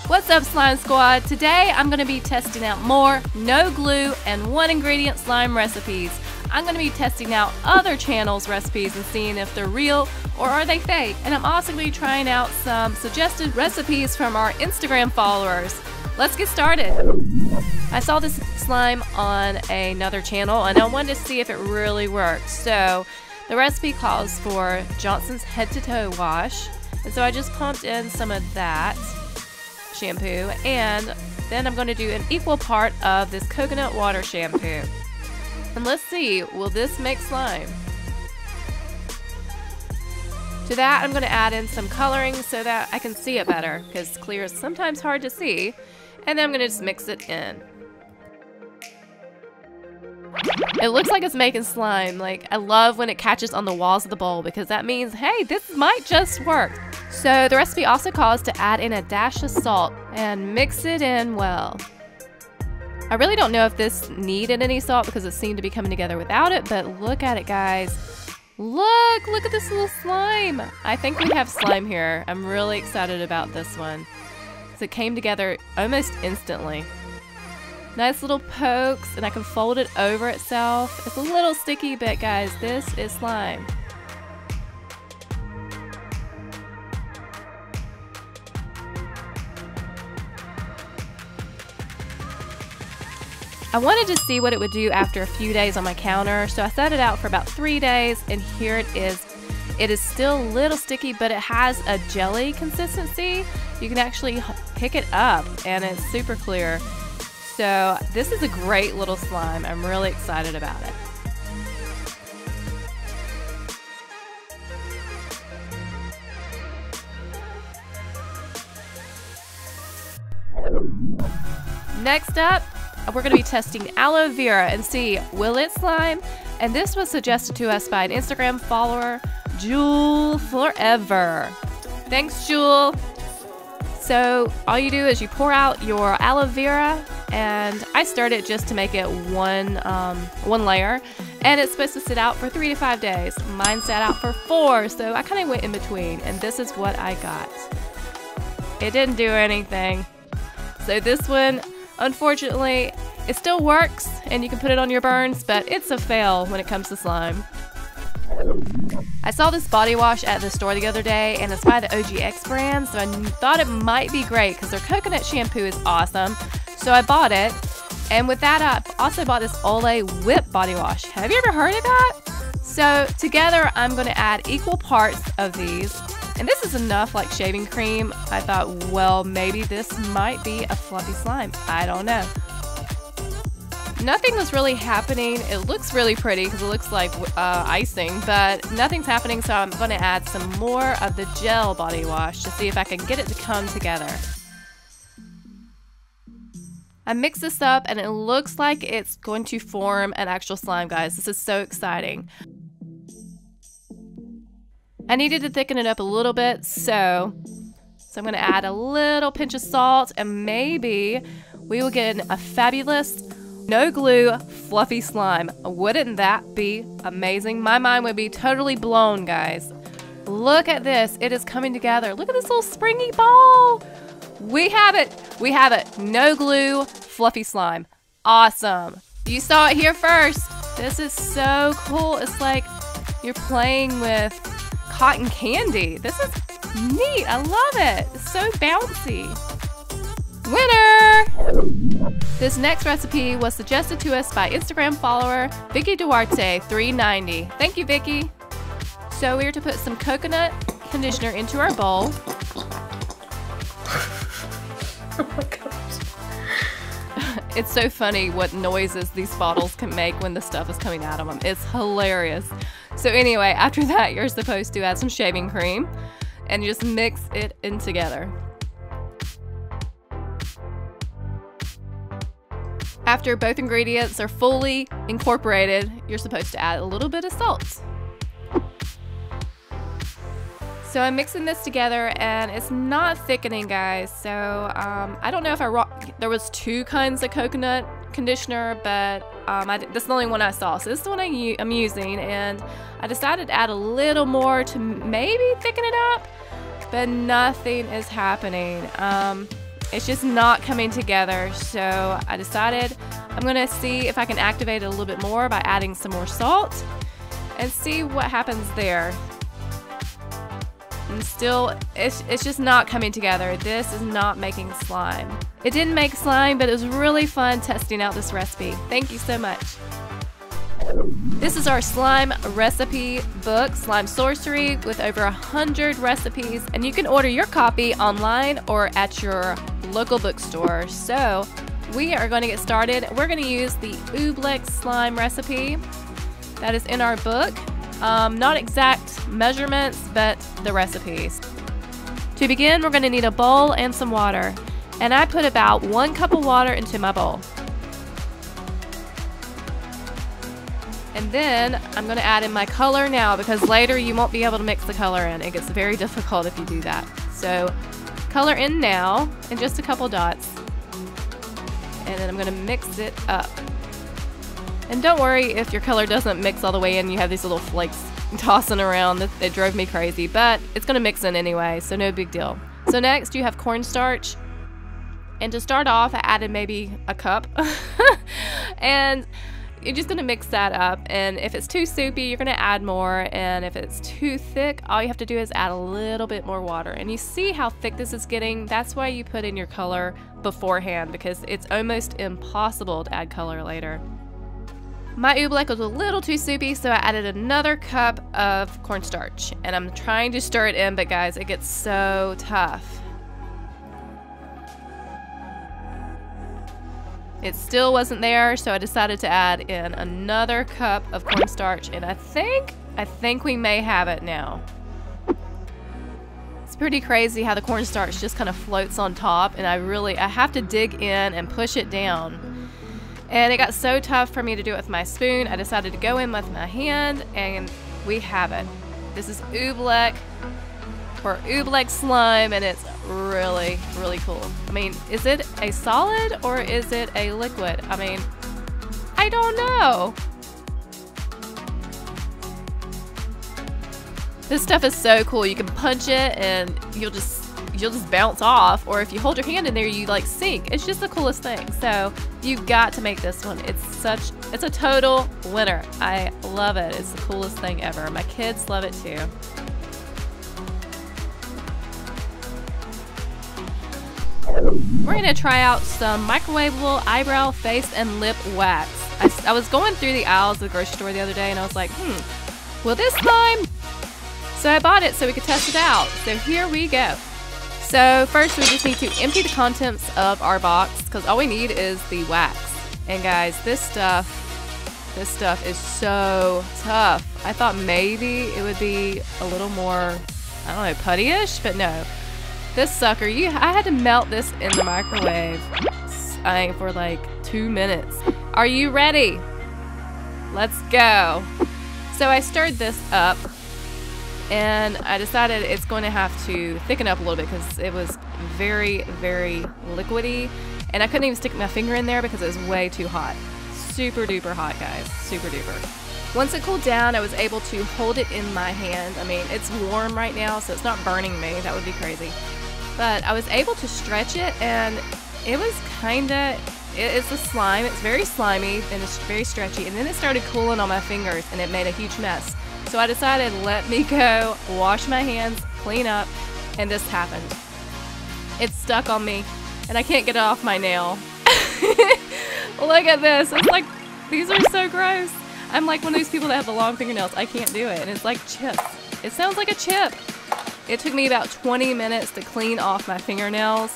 What's up, Slime Squad? Today I'm going to be testing out more no glue and one ingredient slime recipes. I'm going to be testing out other channels' recipes and seeing if they're real or are they fake. And I'm also going to be trying out some suggested recipes from our Instagram followers. Let's get started. I saw this slime on another channel and I wanted to see if it really worked. So the recipe calls for Johnson's Head to Toe Wash. And so I just pumped in some of that shampoo, and then I'm going to do an equal part of this coconut water shampoo. And let's see, will this make slime? To that, I'm going to add in some coloring so that I can see it better, because clear is sometimes hard to see. And then I'm going to just mix it in. It looks like it's making slime. Like, I love when it catches on the walls of the bowl because that means, hey, this might just work. So the recipe also calls to add in a dash of salt and mix it in well. I really don't know if this needed any salt because it seemed to be coming together without it, but look at it, guys. Look at this little slime. I think we have slime here. I'm really excited about this one because it came together almost instantly. Nice little pokes, and I can fold it over itself. It's a little sticky, but guys, this is slime. I wanted to see what it would do after a few days on my counter, so I set it out for about 3 days, and here it is. It is still a little sticky, but it has a jelly consistency. You can actually pick it up, and it's super clear. So this is a great little slime. I'm really excited about it. Next up, we're going to be testing aloe vera and see, will it slime? And this was suggested to us by an Instagram follower, Jewel Forever. Thanks, Jewel. So all you do is you pour out your aloe vera, and I stirred it just to make it one layer, and it's supposed to sit out for 3 to 5 days. Mine sat out for 4, so I kind of went in between, and this is what I got. It didn't do anything. So this one, unfortunately, it still works, and you can put it on your burns, but it's a fail when it comes to slime. I saw this body wash at the store the other day, and it's by the OGX brand, so I thought it might be great because their coconut shampoo is awesome. So I bought it, and with that I also bought this Olay Whip body wash. Have you ever heard of that? So together I'm going to add equal parts of these, and this is enough like shaving cream. I thought, well, maybe this might be a fluffy slime. I don't know. Nothing was really happening. It looks really pretty because it looks like icing, but nothing's happening, so I'm going to add some more of the gel body wash to see if I can get it to come together. I mix this up and it looks like it's going to form an actual slime, guys. This is so exciting. I needed to thicken it up a little bit, so I'm going to add a little pinch of salt, and maybe we will get a fabulous no glue fluffy slime. Wouldn't that be amazing? My mind would be totally blown, guys. Look at this. It is coming together. Look at this little springy ball. We have it. We have it. No glue fluffy slime. Awesome. You saw it here first. This is so cool. It's like you're playing with cotton candy. This is neat. I love it. It's so bouncy. Winner! This next recipe was suggested to us by Instagram follower Vicky Duarte 390. Thank you, Vicky. So we are to put some coconut conditioner into our bowl. Oh my gosh. It's so funny what noises these bottles can make when the stuff is coming out of them. It's hilarious. So anyway, after that, you're supposed to add some shaving cream and just mix it in together. After both ingredients are fully incorporated, you're supposed to add a little bit of salt. So I'm mixing this together and it's not thickening, guys. So I don't know if there was 2 kinds of coconut conditioner, but this is the only one I saw. So this is the one I'm using, and I decided to add a little more to maybe thicken it up, but nothing is happening. It's just not coming together. So I decided I'm gonna see if I can activate it a little bit more by adding some more salt and see what happens there. And still, it's just not coming together. This is not making slime. It didn't make slime, but it was really fun testing out this recipe. Thank you so much. This is our slime recipe book, Slime Sorcery, with over 100 recipes, and you can order your copy online or at your local bookstore. So we are going to get started. We're going to use the Oobleck slime recipe that is in our book. Not exact measurements, but the recipes. To begin, we're going to need a bowl and some water, and I put about 1 cup of water into my bowl. And then I'm going to add in my color now, because later you won't be able to mix the color in. It gets very difficult if you do that. So color in now in just a couple dots, and then I'm going to mix it up. And don't worry if your color doesn't mix all the way in. You have these little flakes tossing around. That drove me crazy, but it's going to mix in anyway, so no big deal. So next you have cornstarch. And to start off, I added maybe a cup. And you're just going to mix that up. And if it's too soupy, you're going to add more. And if it's too thick, all you have to do is add a little bit more water. And you see how thick this is getting? That's why you put in your color beforehand, because it's almost impossible to add color later. My oobleck was a little too soupy, so I added another cup of cornstarch. And I'm trying to stir it in, but guys, it gets so tough. It still wasn't there, so I decided to add in another cup of cornstarch, and I think we may have it now. It's pretty crazy how the cornstarch just kind of floats on top, and I have to dig in and push it down. And it got so tough for me to do it with my spoon, I decided to go in with my hand, and we have it. This is oobleck, or oobleck slime, and it's really, really cool. I mean, is it a solid or is it a liquid? I mean, I don't know. This stuff is so cool. You can punch it and you'll just bounce off, or if you hold your hand in there, you like sink. It's just the coolest thing. So you've got to make this one. It's a total winner. I love it. It's the coolest thing ever. My kids love it too. We're gonna try out some microwavable eyebrow, face, and lip wax. I was going through the aisles of the grocery store the other day, and I was like, will this slime? So I bought it so we could test it out. So here we go. So first we just need to empty the contents of our box, because all we need is the wax. And guys, this stuff is so tough. I thought maybe it would be a little more, I don't know, putty-ish, but no. This sucker, I had to melt this in the microwave for like 2 minutes. Are you ready? Let's go. So I stirred this up, and I decided it's going to have to thicken up a little bit because it was very, very liquidy, and I couldn't even stick my finger in there because it was way too hot. Super duper hot, guys. Super duper. Once it cooled down, I was able to hold it in my hand. I mean, it's warm right now, so it's not burning me. That would be crazy. But I was able to stretch it, and it was it's a slime. It's very slimy, and it's very stretchy. And then it started cooling on my fingers, and it made a huge mess. So I decided, let me go, wash my hands, clean up, and this happened. It's stuck on me, and I can't get it off my nail. Look at this. It's like, these are so gross. I'm like one of those people that have the long fingernails. I can't do it, and it's like chips. It sounds like a chip. It took me about 20 minutes to clean off my fingernails,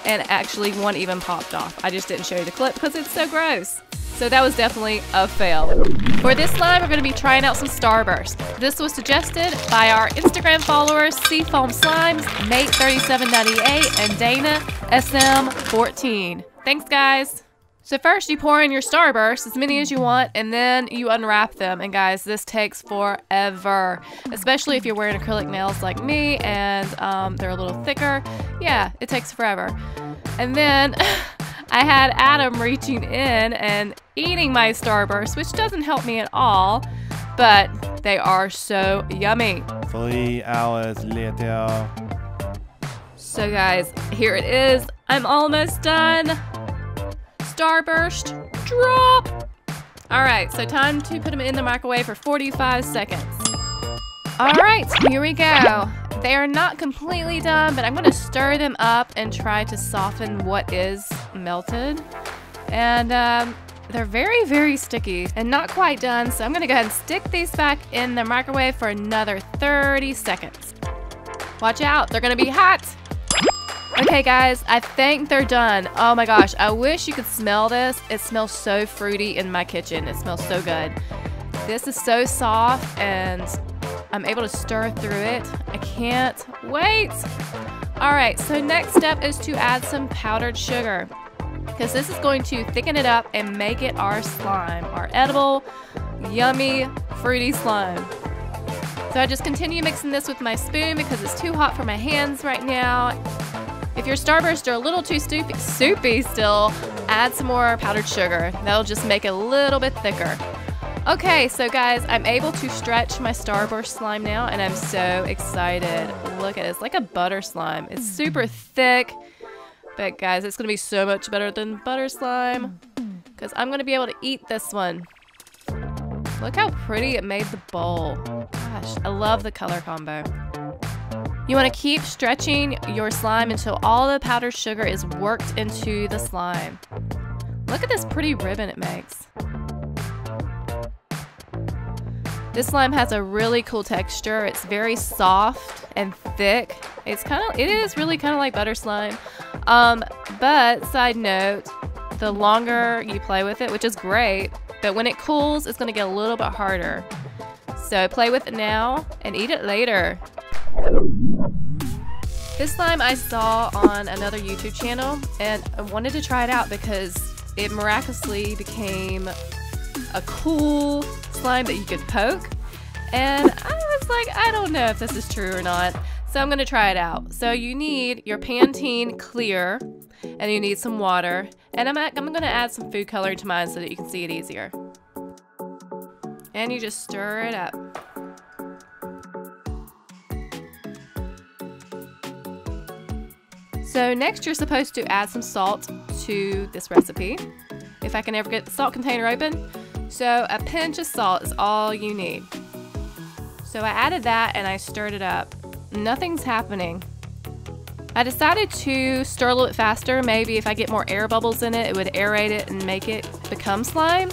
and actually one even popped off. I just didn't show you the clip because it's so gross. So that was definitely a fail. For this slime, we're going to be trying out some Starburst. This was suggested by our Instagram followers, Seafoam Slimes, Mate3798, and Dana SM14. Thanks, guys. So first you pour in your Starburst, as many as you want, and then you unwrap them. And guys, this takes forever, especially if you're wearing acrylic nails like me and they're a little thicker. Yeah, it takes forever. And then I had Adam reaching in and eating my Starburst, which doesn't help me at all, but they are so yummy. 3 hours later. So So guys, here it is. I'm almost done. Starburst, drop. All right, so time to put them in the microwave for 45 seconds. All right, here we go. They are not completely done, but I'm gonna stir them up and try to soften what is melted. And they're very, very sticky and not quite done, so I'm gonna go ahead and stick these back in the microwave for another 30 seconds. Watch out, they're gonna be hot. Okay guys, I think they're done. Oh my gosh, I wish you could smell this. It smells so fruity in my kitchen. It smells so good. This is so soft and I'm able to stir through it. I can't wait. All right, so next step is to add some powdered sugar because this is going to thicken it up and make it our slime, our edible, yummy, fruity slime. So I just continue mixing this with my spoon because it's too hot for my hands right now. If your Starbursts are a little too soupy still, add some more powdered sugar. That'll just make it a little bit thicker. Okay, so guys, I'm able to stretch my Starburst slime now, and I'm so excited. Look at it, it's like a butter slime. It's super thick, but guys, it's gonna be so much better than butter slime because I'm gonna be able to eat this one. Look how pretty it made the bowl. Gosh, I love the color combo. You want to keep stretching your slime until all the powdered sugar is worked into the slime. Look at this pretty ribbon it makes. This slime has a really cool texture. It's very soft and thick. It is really kind of like butter slime. But side note, the longer you play with it, which is great, but when it cools, it's going to get a little bit harder. So play with it now and eat it later. This slime I saw on another YouTube channel and I wanted to try it out because it miraculously became a cool slime that you could poke. And I was like, I don't know if this is true or not. So I'm gonna try it out. So you need your Pantene Clear and you need some water. And I'm gonna add some food coloring to mine so that you can see it easier. And you just stir it up. So next you're supposed to add some salt to this recipe. If I can ever get the salt container open. So a pinch of salt is all you need. So I added that and I stirred it up. Nothing's happening. I decided to stir a little bit faster. Maybe if I get more air bubbles in it, it would aerate it and make it become slime.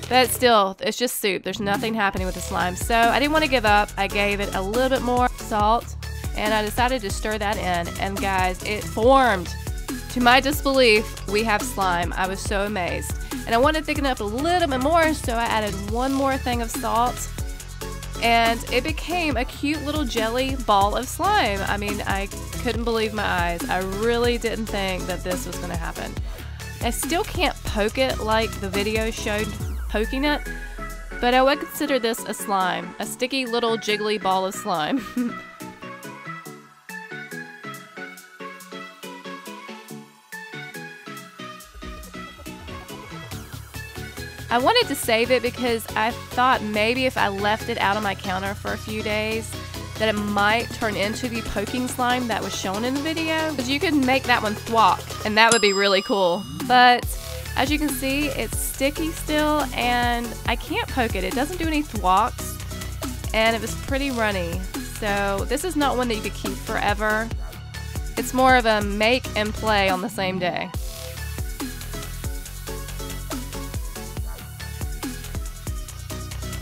But still, it's just soup. There's nothing happening with the slime. So I didn't want to give up. I gave it a little bit more salt. And I decided to stir that in, and guys, it formed. To my disbelief, we have slime. I was so amazed. And I wanted to thicken it up a little bit more, so I added one more thing of salt, and it became a cute little jelly ball of slime. I mean, I couldn't believe my eyes. I really didn't think that this was gonna happen. I still can't poke it like the video showed poking it, but I would consider this a slime, a sticky little jiggly ball of slime. I wanted to save it because I thought maybe if I left it out on my counter for a few days that it might turn into the poking slime that was shown in the video. Because you could make that one thwack and that would be really cool. But as you can see, it's sticky still and I can't poke it. It doesn't do any thwacks and it was pretty runny. So this is not one that you could keep forever. It's more of a make and play on the same day.